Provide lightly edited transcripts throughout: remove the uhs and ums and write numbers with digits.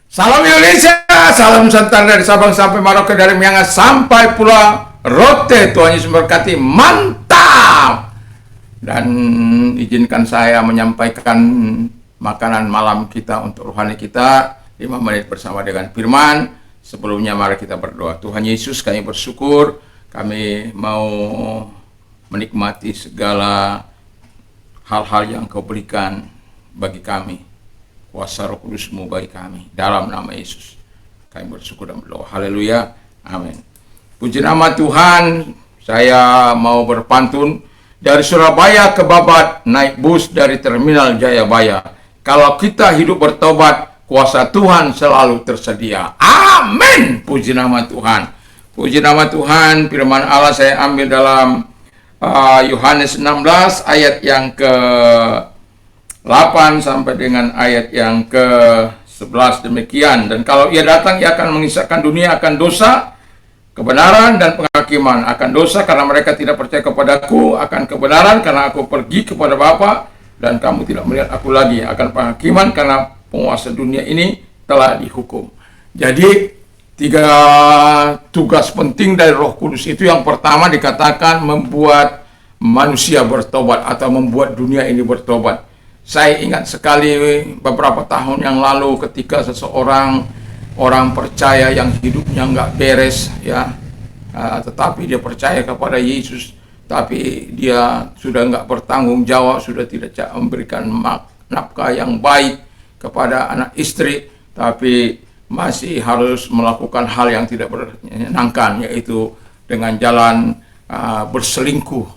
Salam Indonesia, salam Nusantara dari Sabang sampai Merauke, dari Miangas sampai Pulau Rote. Tuhan Yesus memberkati, mantap. Dan izinkan saya menyampaikan makanan malam kita untuk rohani kita, 5 menit bersama dengan firman. Sebelumnya mari kita berdoa. Tuhan Yesus, kami bersyukur, kami mau menikmati segala hal-hal yang Kau berikan bagi kami. Kuasa Roh Kudus-Mu bagi kami. Dalam nama Yesus kami bersyukur dan berdoa. Haleluya. Amin. Puji nama Tuhan. Saya mau berpantun. Dari Surabaya ke Babat, naik bus dari Terminal Jayabaya. Kalau kita hidup bertobat, kuasa Tuhan selalu tersedia. Amin. Puji nama Tuhan. Puji nama Tuhan. Firman Allah saya ambil dalam Yohanes 16 ayat yang ke 8 sampai dengan ayat yang ke-11 demikian. Dan kalau ia datang, ia akan mengisahkan dunia akan dosa, kebenaran dan penghakiman. Akan dosa karena mereka tidak percaya kepadaku, akan kebenaran karena aku pergi kepada Bapa dan kamu tidak melihat aku lagi, akan penghakiman karena penguasa dunia ini telah dihukum. Jadi 3 tugas penting dari Roh Kudus itu. Yang pertama dikatakan membuat manusia bertobat atau membuat dunia ini bertobat. Saya ingat sekali beberapa tahun yang lalu ketika seseorang orang percaya yang hidupnya nggak beres ya, tetapi dia percaya kepada Yesus, tapi dia sudah nggak bertanggung jawab, sudah tidak memberikan nafkah yang baik kepada anak istri, tapi masih harus melakukan hal yang tidak menyenangkan, yaitu dengan jalan berselingkuh.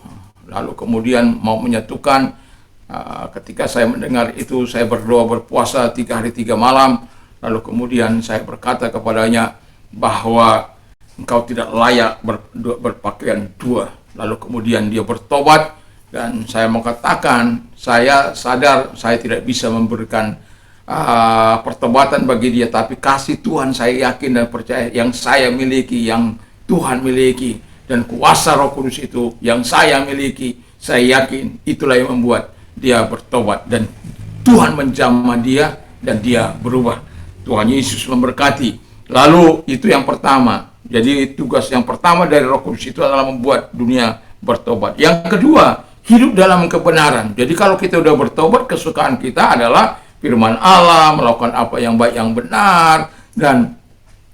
Lalu kemudian mau menyatukan. Ketika saya mendengar itu, saya berdoa berpuasa 3 hari 3 malam. Lalu kemudian saya berkata kepadanya bahwa engkau tidak layak berpakaian dua. Lalu kemudian dia bertobat, dan saya mau katakan, saya sadar saya tidak bisa memberikan pertobatan bagi dia, tapi kasih Tuhan saya yakin dan percaya yang saya miliki, yang Tuhan miliki, dan kuasa Roh Kudus itu yang saya miliki, saya yakin itulah yang membuat dia bertobat dan Tuhan menjamah dia dan dia berubah. Tuhan Yesus memberkati. Lalu itu yang pertama. Jadi tugas yang pertama dari Roh Kudus itu adalah membuat dunia bertobat. Yang kedua, hidup dalam kebenaran. Jadi kalau kita sudah bertobat, kesukaan kita adalah firman Allah, melakukan apa yang baik, yang benar, dan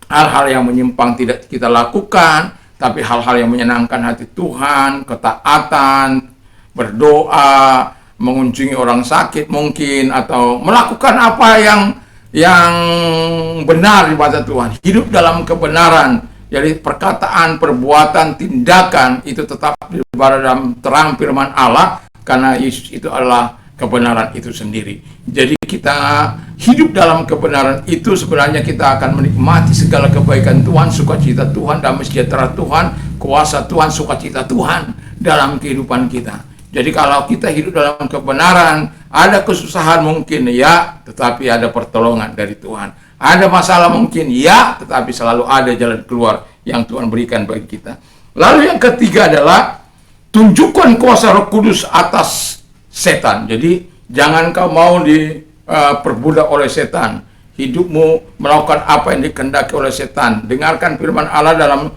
hal-hal yang menyimpang tidak kita lakukan, tapi hal-hal yang menyenangkan hati Tuhan, ketaatan, berdoa, mengunjungi orang sakit mungkin, atau melakukan apa yang benar di mata Tuhan. Hidup dalam kebenaran. Jadi perkataan, perbuatan, tindakan itu tetap berada dalam terang firman Allah, karena Yesus itu adalah kebenaran itu sendiri. Jadi kita hidup dalam kebenaran itu, sebenarnya kita akan menikmati segala kebaikan Tuhan, sukacita Tuhan, damai sejahtera Tuhan, kuasa Tuhan, sukacita Tuhan dalam kehidupan kita. Jadi kalau kita hidup dalam kebenaran, ada kesusahan mungkin ya, tetapi ada pertolongan dari Tuhan. Ada masalah mungkin ya, tetapi selalu ada jalan keluar yang Tuhan berikan bagi kita. Lalu yang ketiga adalah tunjukkan kuasa Roh Kudus atas setan. Jadi jangan kau mau diperbudak oleh setan. Hidupmu melakukan apa yang dikehendaki oleh setan. Dengarkan firman Allah dalam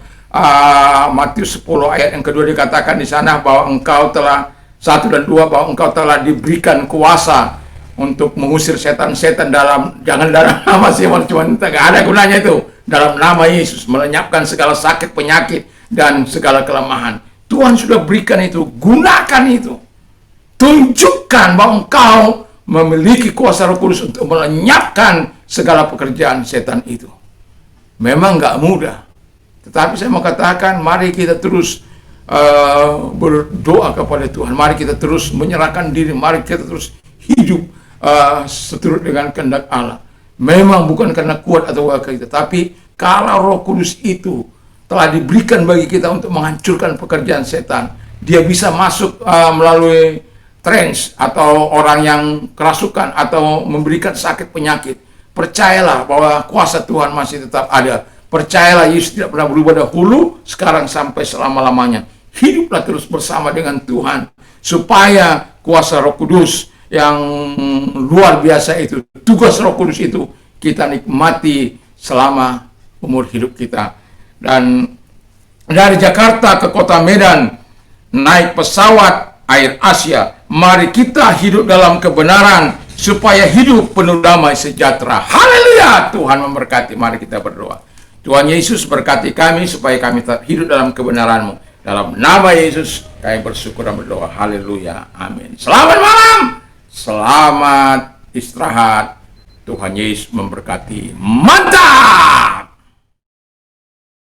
Matius 10 ayat yang kedua, dikatakan di sana bahwa engkau telah 1 dan 2, bahwa engkau telah diberikan kuasa untuk mengusir setan-setan jangan dalam nama siapa, cuma nggak ada gunanya itu, dalam nama Yesus, melenyapkan segala sakit, penyakit, dan segala kelemahan. Tuhan sudah berikan itu, gunakan itu. Tunjukkan bahwa engkau memiliki kuasa Roh Kudus untuk melenyapkan segala pekerjaan setan itu. Memang nggak mudah, tetapi saya mau katakan, mari kita terus berdoa kepada Tuhan. Mari kita terus menyerahkan diri. Mari kita terus hidup seturut dengan kehendak Allah. Memang bukan karena kuat atau gagah kita, tapi kalau Roh Kudus itu telah diberikan bagi kita untuk menghancurkan pekerjaan setan, dia bisa masuk melalui trance atau orang yang kerasukan atau memberikan sakit penyakit. Percayalah bahwa kuasa Tuhan masih tetap ada. Percayalah, Yesus tidak pernah berubah dahulu, sekarang sampai selama-lamanya. Hiduplah terus bersama dengan Tuhan, supaya kuasa Roh Kudus yang luar biasa itu, tugas Roh Kudus itu kita nikmati selama umur hidup kita. Dan dari Jakarta ke kota Medan, naik pesawat Air Asia, mari kita hidup dalam kebenaran, supaya hidup penuh damai sejahtera. Haleluya! Tuhan memberkati. Mari kita berdoa. Tuhan Yesus berkati kami, supaya kami tetap hidup dalam kebenaran-Mu. Dalam nama Yesus, kami bersyukur dan berdoa. Haleluya. Amin. Selamat malam. Selamat istirahat. Tuhan Yesus memberkati. Mantap!